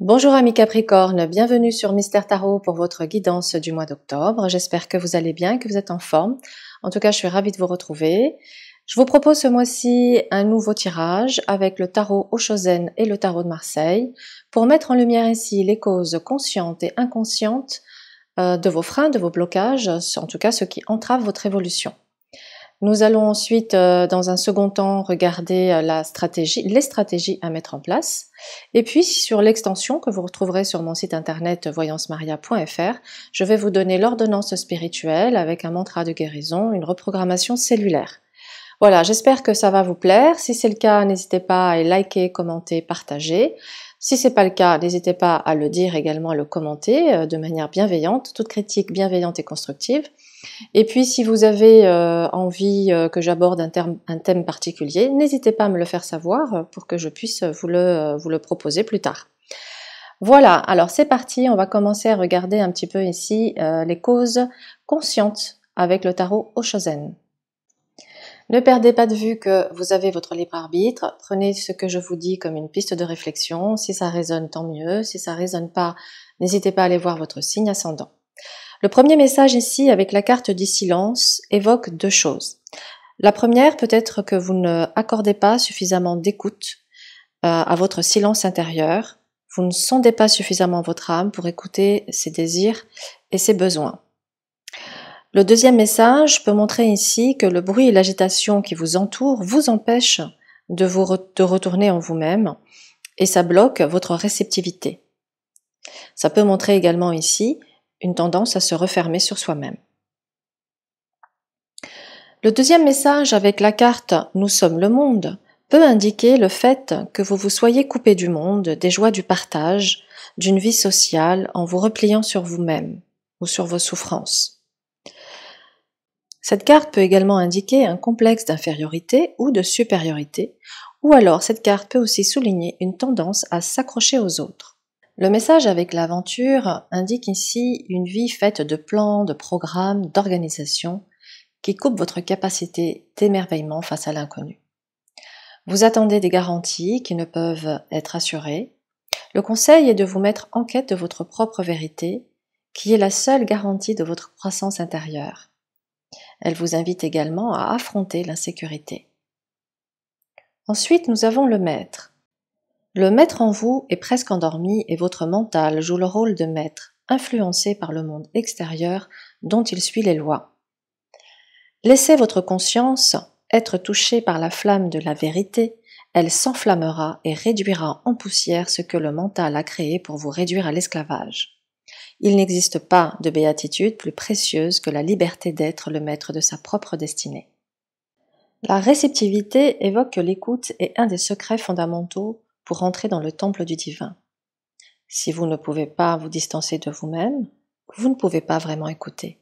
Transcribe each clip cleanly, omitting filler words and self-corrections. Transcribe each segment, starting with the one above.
Bonjour amis Capricorne, bienvenue sur Mystère Tarot pour votre guidance du mois d'octobre. J'espère que vous allez bien, que vous êtes en forme. En tout cas, je suis ravie de vous retrouver. Je vous propose ce mois-ci un nouveau tirage avec le tarot Oshozen et le tarot de Marseille pour mettre en lumière ici les causes conscientes et inconscientes de vos freins, de vos blocages, en tout cas ce qui entrave votre évolution. Nous allons ensuite, dans un second temps, regarder les stratégies à mettre en place. Et puis, sur l'extension que vous retrouverez sur mon site internet voyancemaria.fr, je vais vous donner l'ordonnance spirituelle avec un mantra de guérison, une reprogrammation cellulaire. Voilà, j'espère que ça va vous plaire. Si c'est le cas, n'hésitez pas à liker, commenter, partager. Si c'est pas le cas, n'hésitez pas à le dire également, à le commenter de manière bienveillante, toute critique bienveillante et constructive. Et puis si vous avez envie que j'aborde un thème particulier, n'hésitez pas à me le faire savoir pour que je puisse vous le proposer plus tard. Voilà, alors c'est parti, on va commencer à regarder un petit peu ici les causes conscientes avec le tarot Oshozen. Ne perdez pas de vue que vous avez votre libre arbitre, prenez ce que je vous dis comme une piste de réflexion, si ça résonne tant mieux, si ça résonne pas, n'hésitez pas à aller voir votre signe ascendant. Le premier message ici avec la carte du silence évoque deux choses. La première, peut-être que vous ne accordez pas suffisamment d'écoute à votre silence intérieur, vous ne sondez pas suffisamment votre âme pour écouter ses désirs et ses besoins. Le deuxième message peut montrer ici que le bruit et l'agitation qui vous entourent vous empêchent de retourner en vous-même et ça bloque votre réceptivité. Ça peut montrer également ici une tendance à se refermer sur soi-même. Le deuxième message avec la carte « Nous sommes le monde » peut indiquer le fait que vous vous soyez coupé du monde, des joies du partage, d'une vie sociale en vous repliant sur vous-même ou sur vos souffrances. Cette carte peut également indiquer un complexe d'infériorité ou de supériorité, ou alors cette carte peut aussi souligner une tendance à s'accrocher aux autres. Le message avec l'aventure indique ici une vie faite de plans, de programmes, d'organisation qui coupe votre capacité d'émerveillement face à l'inconnu. Vous attendez des garanties qui ne peuvent être assurées. Le conseil est de vous mettre en quête de votre propre vérité, qui est la seule garantie de votre croissance intérieure. Elle vous invite également à affronter l'insécurité. Ensuite, nous avons le maître. Le maître en vous est presque endormi et votre mental joue le rôle de maître, influencé par le monde extérieur dont il suit les lois. Laissez votre conscience être touchée par la flamme de la vérité, elle s'enflammera et réduira en poussière ce que le mental a créé pour vous réduire à l'esclavage. Il n'existe pas de béatitude plus précieuse que la liberté d'être le maître de sa propre destinée. La réceptivité évoque que l'écoute est un des secrets fondamentaux pour entrer dans le temple du divin. Si vous ne pouvez pas vous distancer de vous-même, vous ne pouvez pas vraiment écouter.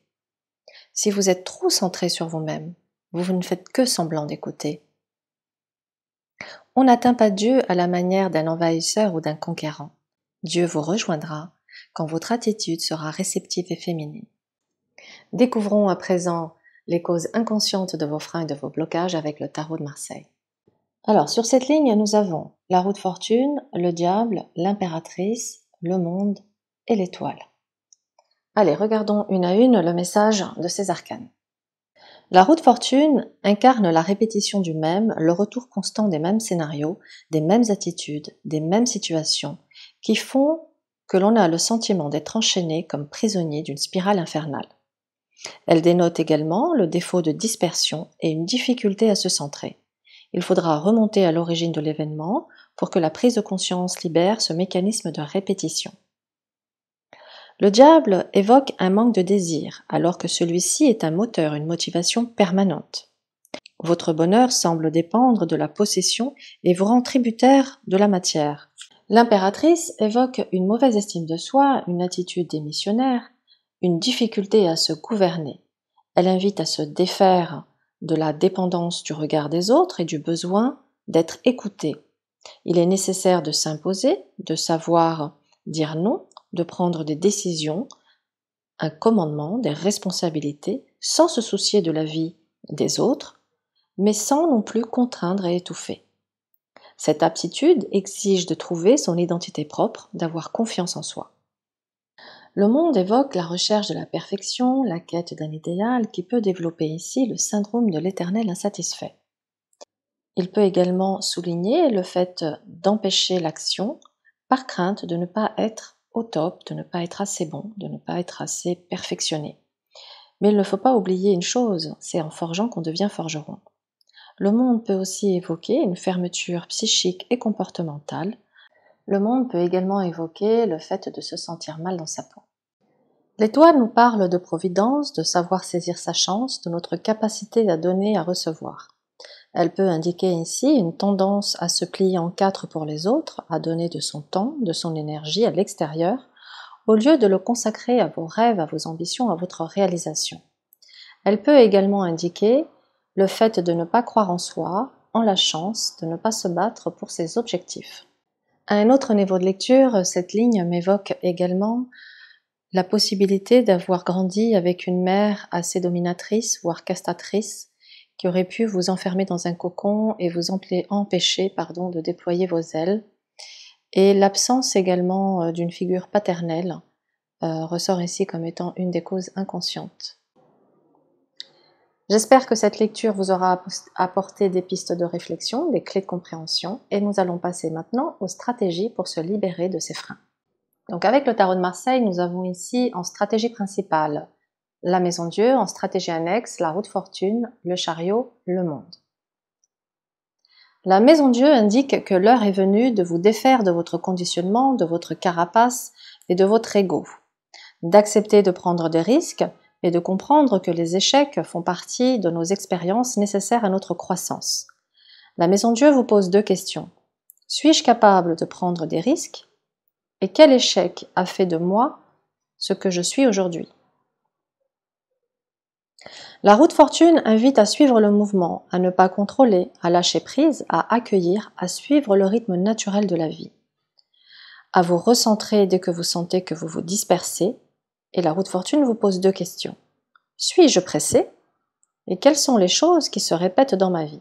Si vous êtes trop centré sur vous-même, vous ne faites que semblant d'écouter. On n'atteint pas Dieu à la manière d'un envahisseur ou d'un conquérant. Dieu vous rejoindra quand votre attitude sera réceptive et féminine. Découvrons à présent les causes inconscientes de vos freins et de vos blocages avec le tarot de Marseille. Alors, sur cette ligne, nous avons la roue de fortune, le diable, l'impératrice, le monde et l'étoile. Allez, regardons une à une le message de ces arcanes. La roue de fortune incarne la répétition du même, le retour constant des mêmes scénarios, des mêmes attitudes, des mêmes situations, qui font que l'on a le sentiment d'être enchaîné comme prisonnier d'une spirale infernale. Elle dénote également le défaut de dispersion et une difficulté à se centrer. Il faudra remonter à l'origine de l'événement pour que la prise de conscience libère ce mécanisme de répétition. Le diable évoque un manque de désir, alors que celui-ci est un moteur, une motivation permanente. Votre bonheur semble dépendre de la possession et vous rend tributaire de la matière. L'impératrice évoque une mauvaise estime de soi, une attitude démissionnaire, une difficulté à se gouverner. Elle invite à se défaire de la dépendance du regard des autres et du besoin d'être écouté. Il est nécessaire de s'imposer, de savoir dire non, de prendre des décisions, un commandement, des responsabilités, sans se soucier de la vie des autres, mais sans non plus contraindre et étouffer. Cette aptitude exige de trouver son identité propre, d'avoir confiance en soi. Le monde évoque la recherche de la perfection, la quête d'un idéal qui peut développer ici le syndrome de l'éternel insatisfait. Il peut également souligner le fait d'empêcher l'action par crainte de ne pas être au top, de ne pas être assez bon, de ne pas être assez perfectionné. Mais il ne faut pas oublier une chose, c'est en forgeant qu'on devient forgeron. Le monde peut aussi évoquer une fermeture psychique et comportementale. Le monde peut également évoquer le fait de se sentir mal dans sa peau. L'étoile nous parle de providence, de savoir saisir sa chance, de notre capacité à donner, à recevoir. Elle peut indiquer ici une tendance à se plier en quatre pour les autres, à donner de son temps, de son énergie à l'extérieur, au lieu de le consacrer à vos rêves, à vos ambitions, à votre réalisation. Elle peut également indiquer le fait de ne pas croire en soi, en la chance, de ne pas se battre pour ses objectifs. À un autre niveau de lecture, cette ligne m'évoque également la possibilité d'avoir grandi avec une mère assez dominatrice, voire castratrice, qui aurait pu vous enfermer dans un cocon et vous empêcher de déployer vos ailes. Et l'absence également d'une figure paternelle ressort ici comme étant une des causes inconscientes. J'espère que cette lecture vous aura apporté des pistes de réflexion, des clés de compréhension, et nous allons passer maintenant aux stratégies pour se libérer de ces freins. Donc avec le tarot de Marseille, nous avons ici en stratégie principale la Maison Dieu, en stratégie annexe, la roue de fortune, le chariot, le monde. La Maison Dieu indique que l'heure est venue de vous défaire de votre conditionnement, de votre carapace et de votre ego, d'accepter de prendre des risques et de comprendre que les échecs font partie de nos expériences nécessaires à notre croissance. La Maison Dieu vous pose deux questions. Suis-je capable de prendre des risques? Et quel échec a fait de moi ce que je suis aujourd'hui? La roue de fortune invite à suivre le mouvement, à ne pas contrôler, à lâcher prise, à accueillir, à suivre le rythme naturel de la vie, à vous recentrer dès que vous sentez que vous vous dispersez. Et la roue de fortune vous pose deux questions. Suis-je pressé? Et quelles sont les choses qui se répètent dans ma vie?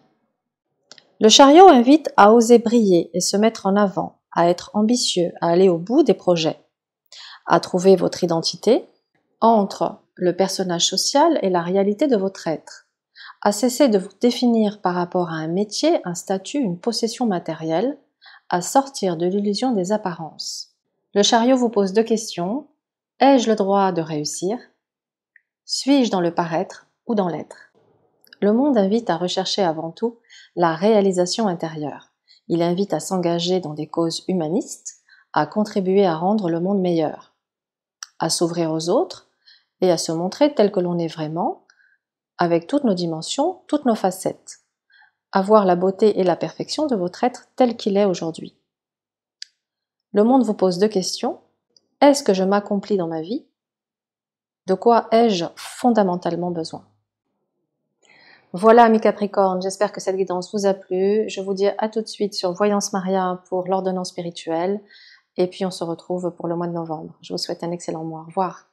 Le chariot invite à oser briller et se mettre en avant, à être ambitieux, à aller au bout des projets, à trouver votre identité entre le personnage social et la réalité de votre être, à cesser de vous définir par rapport à un métier, un statut, une possession matérielle, à sortir de l'illusion des apparences. Le chariot vous pose deux questions. Ai-je le droit de réussir? Suis-je dans le paraître ou dans l'être? Le monde invite à rechercher avant tout la réalisation intérieure. Il invite à s'engager dans des causes humanistes, à contribuer à rendre le monde meilleur, à s'ouvrir aux autres et à se montrer tel que l'on est vraiment, avec toutes nos dimensions, toutes nos facettes, à voir la beauté et la perfection de votre être tel qu'il est aujourd'hui. Le monde vous pose deux questions. Est-ce que je m'accomplis dans ma vie? De quoi ai-je fondamentalement besoin? Voilà mes Capricornes, j'espère que cette guidance vous a plu. Je vous dis à tout de suite sur Voyance Maria pour l'ordonnance spirituelle. Et puis on se retrouve pour le mois de novembre. Je vous souhaite un excellent mois. Au revoir.